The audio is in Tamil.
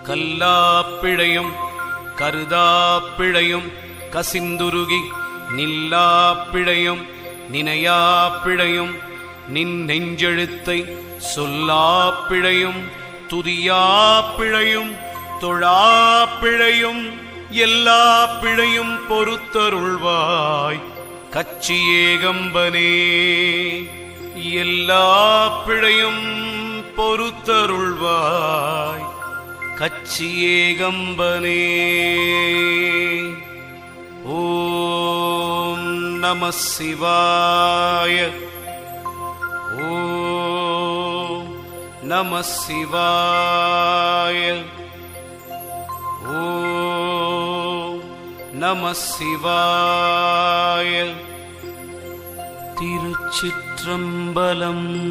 கல்லாப்பிழையும் கருதாப்பிழையும் கசிந்துருகி நில்லாப்பிழையும் நினையாப்பிழையும் நின் நெஞ்செழுத்தை சொல்லாப்பிழையும் துதியாப்பிழையும் தொழாப்பிழையும் எல்லா பிழையும் பொறுத்தருள்வாய் கச்சியேகம்பனே. எல்லா பிழையும் பொறுத்தருள்வாய் கச்சியேகம்பனே. ஓம் நம சிவாய. ஓம் நம சிவாய. ஓம் நம சிவாய. திருச்சிற்றம்பலம்.